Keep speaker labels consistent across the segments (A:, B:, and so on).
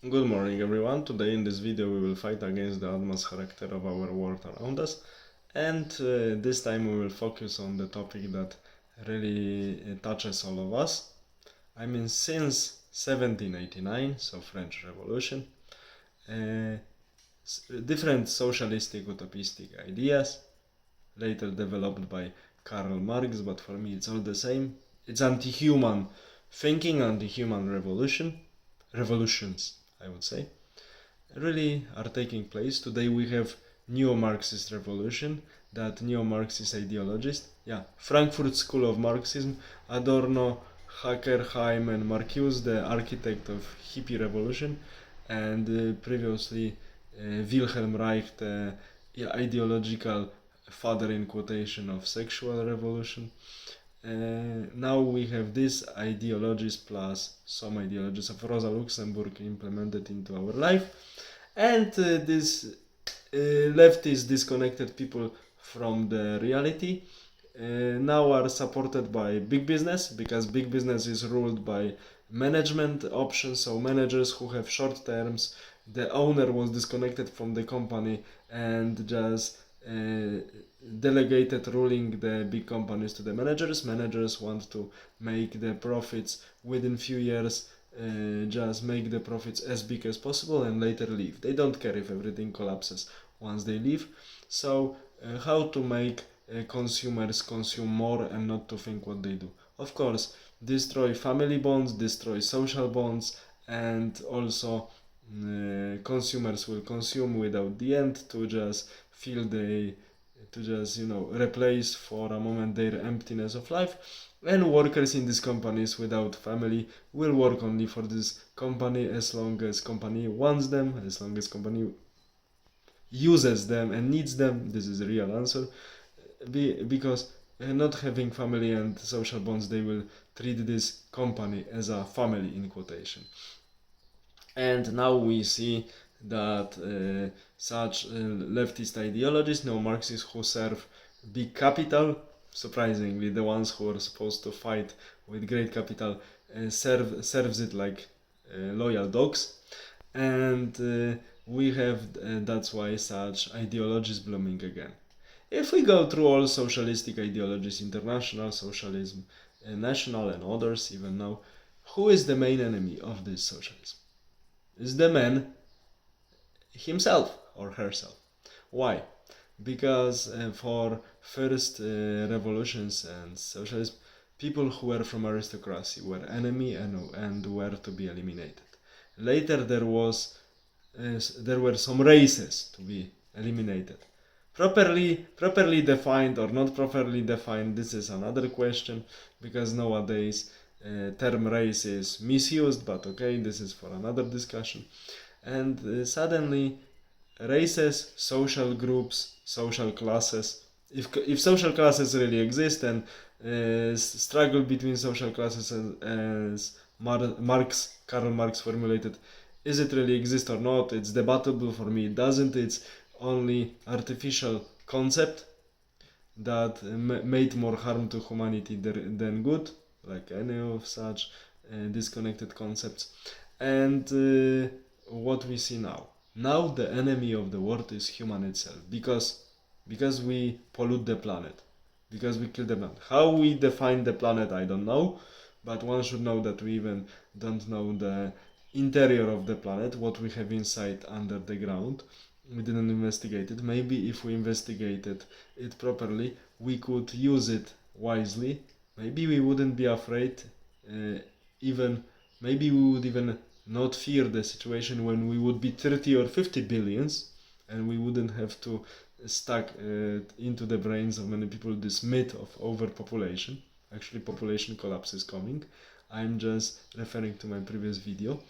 A: Good morning everyone. Today in this video we will fight against the advanced character of our world around us, and this time we will focus on the topic that really touches all of us. I mean, since 1789, so French Revolution, uh, different socialistic utopistic ideas, later developed by Karl Marx, but for me it's all the same. It's anti-human thinking, anti-human revolutions, I would say, really are taking place. Today we have neo-Marxist revolution, that neo-Marxist ideologist, Frankfurt School of Marxism, Adorno, Haeckelheim and Marcuse, the architect of hippie revolution, and previously Wilhelm Reich, the ideological father in quotation of sexual revolution. Now we have these ideologies plus some ideologies of Rosa Luxemburg implemented into our life, and this leftist disconnected people from the reality now are supported by big business, because big business is ruled by management options, so managers who have short terms. The owner was disconnected from the company and just delegated ruling the big companies to the managers. Managers want to make the profits within few years, just make the profits as big as possible and later leave. They don't care if everything collapses once they leave. So how to make consumers consume more and not to think what they do? Of course, destroy family bonds, destroy social bonds, and also consumers will consume without the end to just feel to just replace for a moment their emptiness of life, and workers in these companies without family will work only for this company as long as company wants them, as long as company uses them and needs them. This is the real answer. Because not having family and social bonds, they will treat this company as a family in quotation. And now we see that such leftist ideologies, neo-Marxists who serve big capital, surprisingly the ones who are supposed to fight with great capital, serves it like loyal dogs. And we have, that's why such ideologies blooming again. If we go through all socialistic ideologies, international socialism, national and others even now, who is the main enemy of this socialism? Is the man himself or herself. Why? Because for first revolutions and socialism, people who were from aristocracy were enemy and were to be eliminated. Later there were some races to be eliminated. Properly defined or not properly defined, this is another question, because nowadays term race is misused, but okay, this is for another discussion. And suddenly races, social groups, social classes, if social classes really exist, and struggle between social classes as Karl Marx formulated, is it really exist or not? It's debatable. For me it doesn't. It's only artificial concept that made more harm to humanity than good, like any of such disconnected concepts. And what we see now the enemy of the world is human itself, because we pollute the planet, because we kill the planet. How we define the planet, I don't know, but one should know that we even don't know the interior of the planet, what we have inside under the ground. We didn't investigate it. Maybe if we investigated it properly, we could use it wisely. Maybe we wouldn't be afraid, maybe we would even not fear the situation when we would be 30 or 50 billions, and we wouldn't have to stuck into the brains of many people this myth of overpopulation. Actually, population collapse is coming. I'm just referring to my previous video.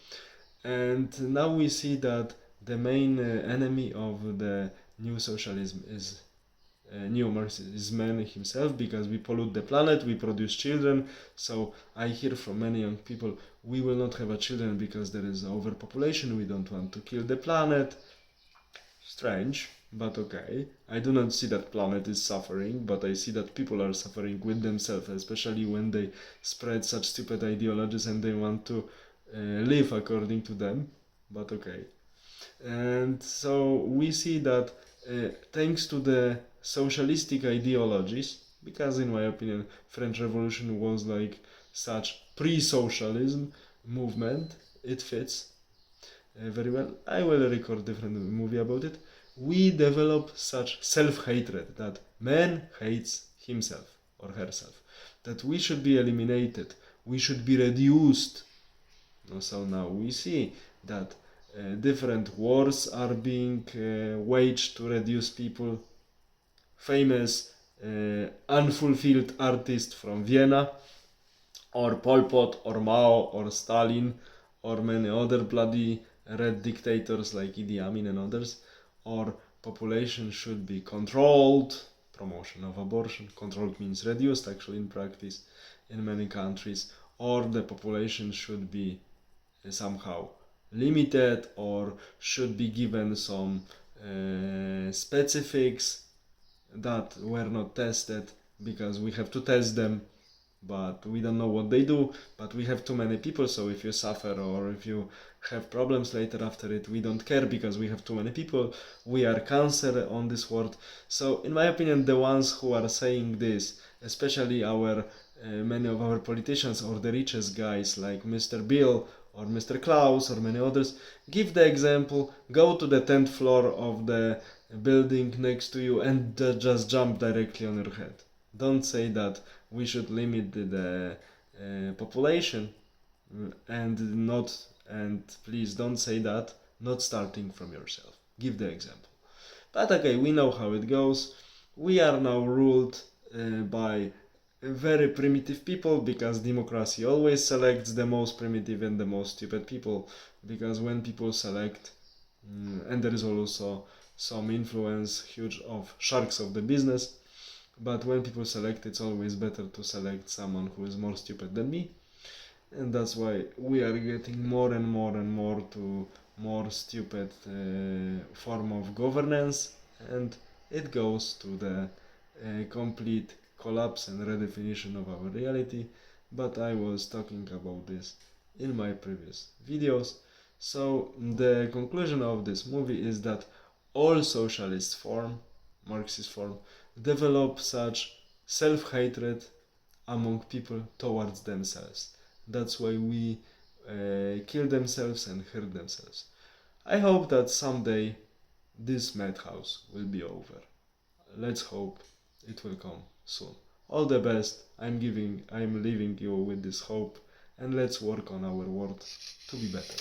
A: And now we see that the main enemy of the new socialism is neo-Marxism, is man himself, because we pollute the planet, we produce children. So I hear from many young people, we will not have a children because there is overpopulation, we don't want to kill the planet. Strange, but okay. I do not see that planet is suffering, but I see that people are suffering with themselves, especially when they spread such stupid ideologies and they want to live according to them. but okay. And so we see that thanks to the socialistic ideologies, because in my opinion French Revolution was like such pre-socialism movement, it fits very well. I will record different movie about it. We develop such self-hatred that man hates himself or herself, that we should be eliminated, we should be reduced. So now we see that different wars are being waged to reduce people. Famous unfulfilled artist from Vienna, or Pol Pot, or Mao, or Stalin, or many other bloody red dictators like Idi Amin and others, or population should be controlled, promotion of abortion, controlled means reduced actually in practice in many countries, or the population should be somehow limited or should be given some specifics that were not tested, because we have to test them, but we don't know what they do, but we have too many people, so if you suffer or if you have problems later after it, we don't care because we have too many people. We are cancer on this world. So in my opinion, the ones who are saying this, especially our many of our politicians or the richest guys like Mr. Bill or Mr. Klaus or many others, give the example, go to the 10th floor of the building next to you and just jump directly on your head. Don't say that we should limit the population, and please don't say that not starting from yourself. Give the example. But okay, we know how it goes. We are now ruled by very primitive people, because democracy always selects the most primitive and the most stupid people, because when people select, and there is also some influence huge of sharks of the business, but when people select, it's always better to select someone who is more stupid than me, and that's why we are getting more and more and more to more stupid form of governance, and it goes to the complete collapse and redefinition of our reality. But I was talking about this in my previous videos. So the conclusion of this movie is that all socialist form, Marxist form, develop such self-hatred among people towards themselves. That's why we kill themselves and hurt themselves. I hope that someday this madhouse will be over. Let's hope it will come soon. All the best. I'm leaving you with this hope, and let's work on our world to be better.